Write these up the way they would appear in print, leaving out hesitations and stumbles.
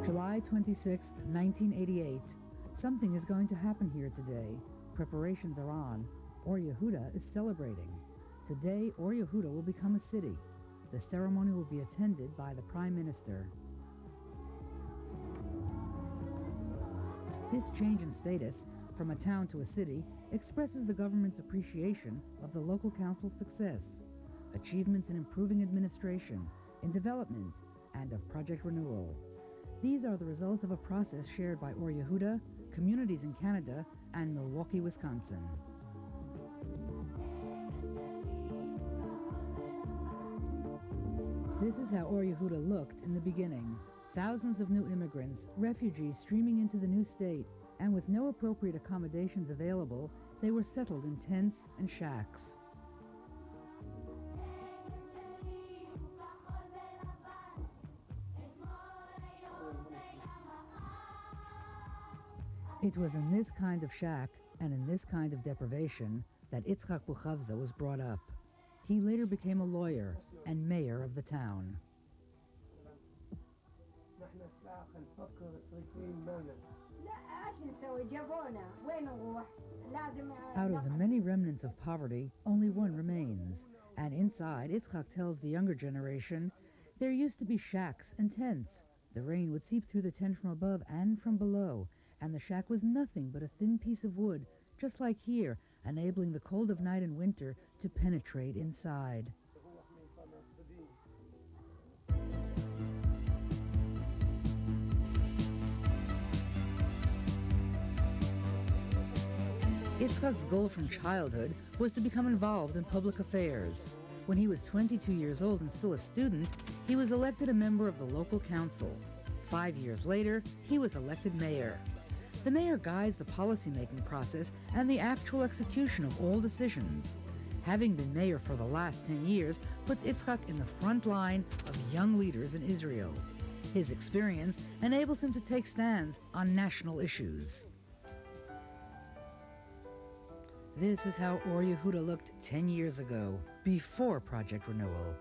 July 26, 1988. Something is going to happen here today. Preparations are on. Or Yehuda is celebrating. Today, Or Yehuda will become a city. The ceremony will be attended by the Prime Minister. This change in status, from a town to a city, expresses the government's appreciation of the local council's success, achievements in improving administration, in development, and of project renewal. These are the results of a process shared by Or Yehuda, communities in Canada, and Milwaukee, Wisconsin. This is how Or Yehuda looked in the beginning. Thousands of new immigrants, refugees streaming into the new state, and with no appropriate accommodations available, they were settled in tents and shacks. It was in this kind of shack and in this kind of deprivation that Yitzchak Buchavza was brought up. He later became a lawyer and mayor of the town. Out of the many remnants of poverty, only one remains. And inside, Yitzchak tells the younger generation, there used to be shacks and tents. The rain would seep through the tent from above and from below, and the shack was nothing but a thin piece of wood, just like here, enabling the cold of night and winter to penetrate inside. Yitzchak's goal from childhood was to become involved in public affairs. When he was 22 years old and still a student, he was elected a member of the local council. 5 years later, he was elected mayor. The mayor guides the policymaking process and the actual execution of all decisions. Having been mayor for the last 10 years puts Yitzchak in the front line of young leaders in Israel. His experience enables him to take stands on national issues. This is how Or Yehuda looked 10 years ago, before Project Renewal.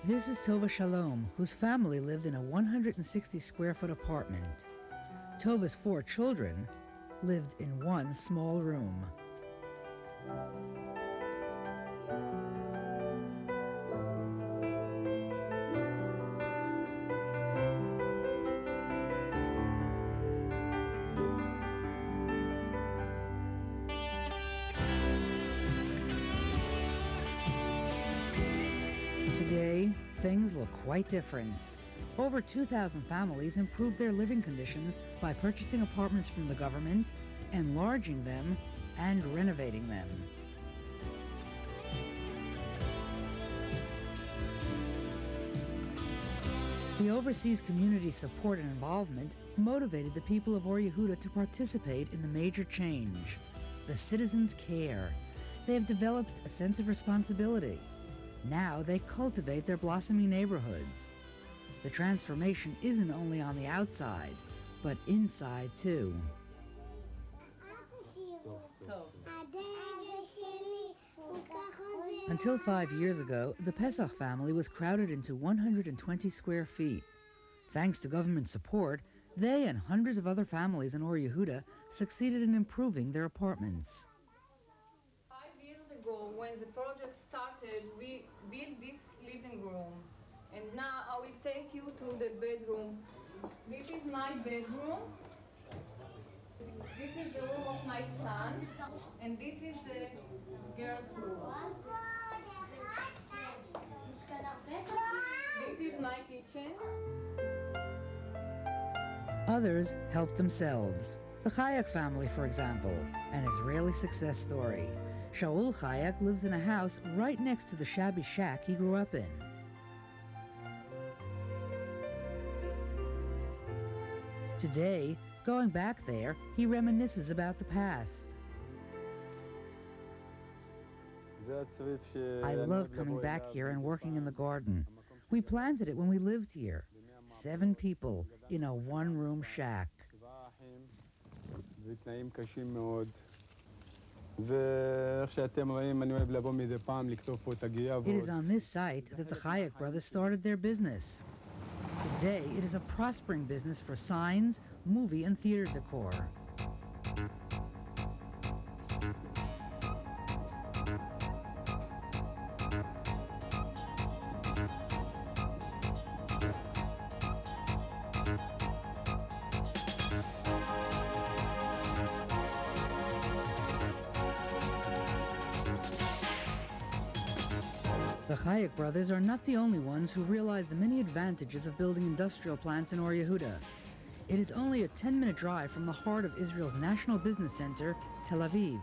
This is Tova Shalom, whose family lived in a 160-square-foot apartment. Tova's 4 children lived in one small room. Today, things look quite different. Over 2,000 families improved their living conditions by purchasing apartments from the government, enlarging them, and renovating them. The overseas community support and involvement motivated the people of Or Yehuda to participate in the major change. The citizens care. They have developed a sense of responsibility. Now they cultivate their blossoming neighborhoods. The transformation isn't only on the outside, but inside too. Until 5 years ago, the Pesach family was crowded into 120 square feet. Thanks to government support, they and hundreds of other families in Or Yehuda succeeded in improving their apartments. When the project started, we built this living room, and now I will take you to the bedroom. This is my bedroom. This is the room of my son, and this is the girl's room. This is my kitchen. Others helped themselves. The Chayak family, for example, an Israeli success story. Shaul Chayak lives in a house right next to the shabby shack he grew up in. Today, going back there, he reminisces about the past. I love coming back here and working in the garden. We planted it when we lived here. 7 people in a one-room shack. ואיך שאתם רואים, אני אוהב לבוא מדי פעם, לקטוף פה את הגייה. It is on this site that the Hayek brothers started their business. Today, it is a prospering business for signs, movie, and theater decor. The Hayek brothers are not the only ones who realize the many advantages of building industrial plants in Or Yehuda. It is only a 10-minute drive from the heart of Israel's national business center, Tel Aviv,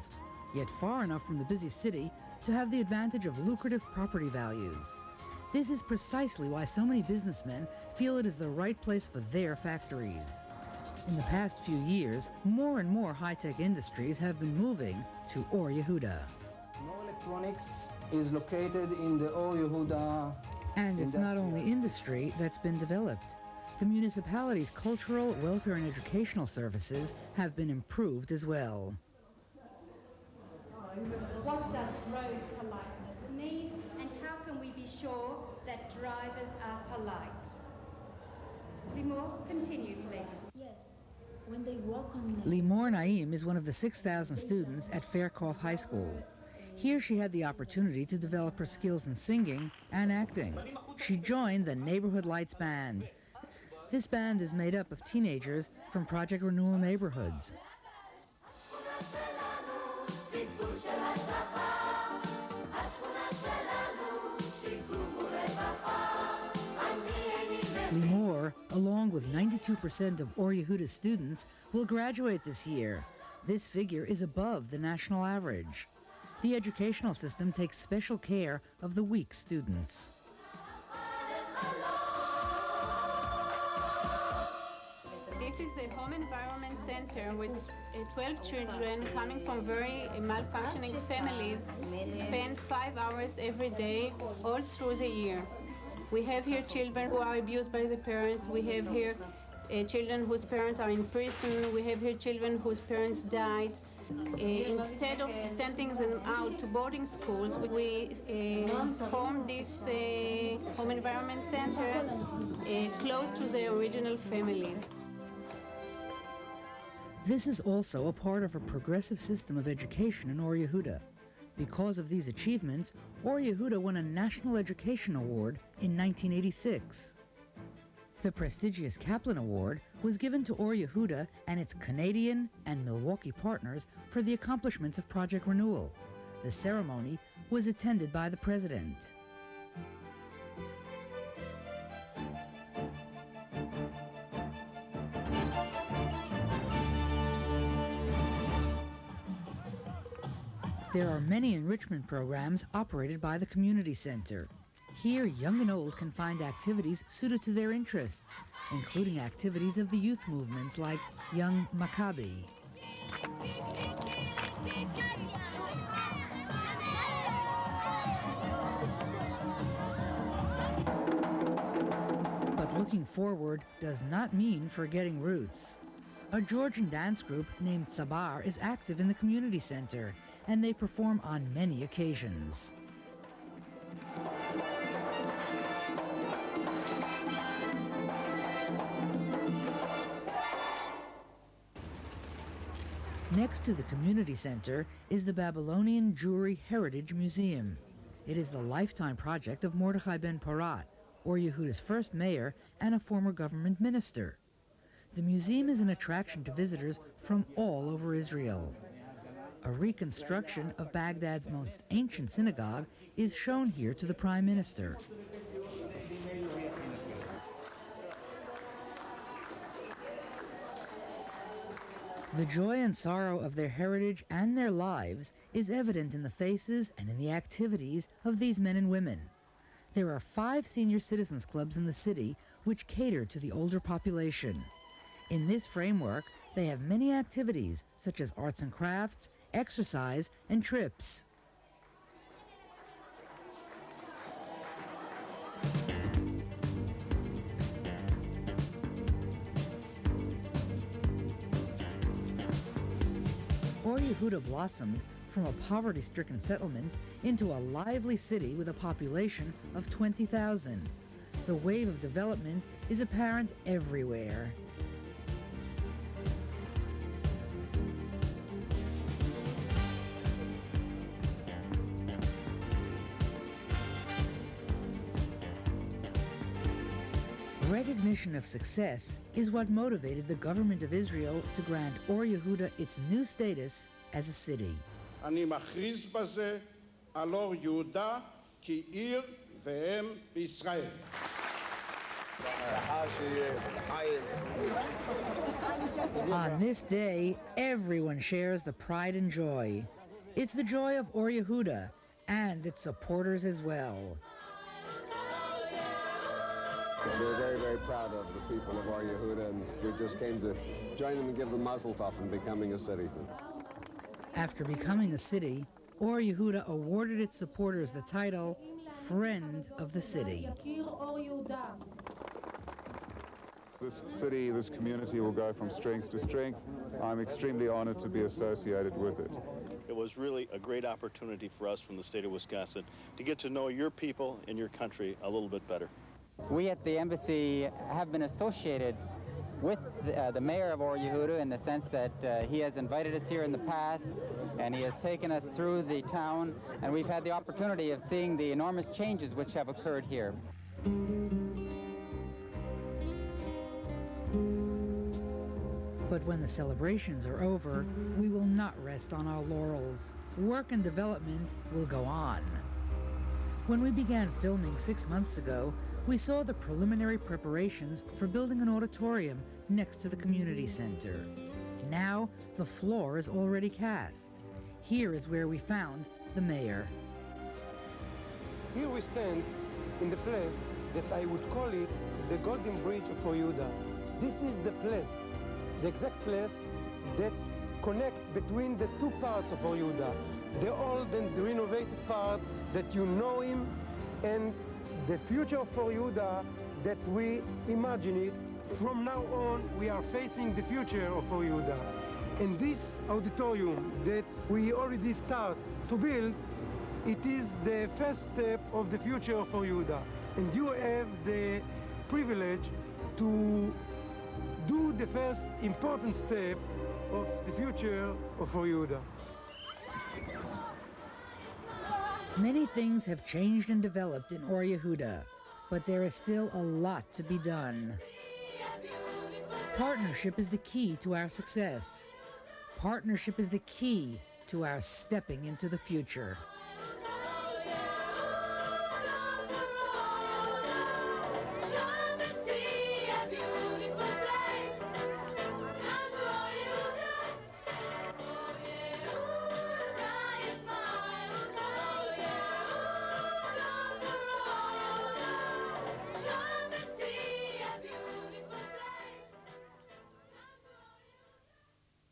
yet far enough from the busy city to have the advantage of lucrative property values. This is precisely why so many businessmen feel it is the right place for their factories. In the past few years, more and more high-tech industries have been moving to Or Yehuda. More Electronics is located in the Or Yehuda. And it's not only industry that's been developed. The municipality's cultural, welfare, and educational services have been improved as well. What does road politeness mean, and how can we be sure that drivers are polite? Limor, continue, please. Yes, when they walk on Limor Naim is one of the 6,000 students at Fairclough High School. Here she had the opportunity to develop her skills in singing and acting. She joined the Neighborhood Lights Band. This band is made up of teenagers from Project Renewal neighborhoods. Limor, along with 92% of Or Yehuda students, will graduate this year. This figure is above the national average. The educational system takes special care of the weak students. This is a home environment center with 12 children coming from very malfunctioning families, spend 5 hours every day, all through the year. We have here children who are abused by the parents. We have here children whose parents are in prison. We have here children whose parents died. Instead of sending them out to boarding schools, we formed this home environment center close to their original families. This is also a part of a progressive system of education in Or Yehuda. Because of these achievements, Or Yehuda won a National Education Award in 1986. The prestigious Kaplan Award was given to Or Yehuda and its Canadian and Milwaukee partners for the accomplishments of Project Renewal. The ceremony was attended by the President. There are many enrichment programs operated by the community center. Here, young and old can find activities suited to their interests, including activities of the youth movements like Young Maccabi. But looking forward does not mean forgetting roots. A Georgian dance group named Sabar is active in the community center, and they perform on many occasions. Next to the community center is the Babylonian Jewry Heritage Museum. It is the lifetime project of Mordechai ben Porat, Or Yehuda's first mayor and a former government minister. The museum is an attraction to visitors from all over Israel. A reconstruction of Baghdad's most ancient synagogue is shown here to the Prime Minister. The joy and sorrow of their heritage and their lives is evident in the faces and in the activities of these men and women. There are 5 senior citizens clubs in the city which cater to the older population. In this framework, they have many activities such as arts and crafts, exercise, and trips. Or Yehuda blossomed from a poverty-stricken settlement into a lively city with a population of 20,000. The wave of development is apparent everywhere. Recognition of success is what motivated the government of Israel to grant Or Yehuda its new status as a city. אני מכריז בזה על אור יהודה כעיר ואם בישראל. On this day, everyone shares the pride and joy. It's the joy of Or Yehuda and its supporters as well. We're very, very proud of the people of Or Yehuda, and we just came to join them and give them mazel tov in becoming a city. After becoming a city, Or Yehuda awarded its supporters the title Friend of the City. This city, this community will go from strength to strength. I'm extremely honored to be associated with it. It was really a great opportunity for us from the state of Wisconsin to get to know your people and your country a little bit better. We at the embassy have been associated with the mayor of Or Yehuda in the sense that he has invited us here in the past and he has taken us through the town, and we've had the opportunity of seeing the enormous changes which have occurred here. But when the celebrations are over, we will not rest on our laurels. Work and development will go on. When we began filming 6 months ago, we saw the preliminary preparations for building an auditorium next to the community center. Now, the floor is already cast. Here is where we found the mayor. Here we stand in the place that I would call it the Golden Bridge of Or Yehuda. This is the place, the exact place that connects between the two parts of Or Yehuda, the old and the renovated part that you know him, and the future of Or Yehuda that we imagine it. From now on, we are facing the future of Or Yehuda. And this auditorium that we already start to build, it is the first step of the future of Or Yehuda. And you have the privilege to do the first important step of the future of Or Yehuda. Many things have changed and developed in Or Yehuda, but there is still a lot to be done. Partnership is the key to our success. Partnership is the key to our stepping into the future.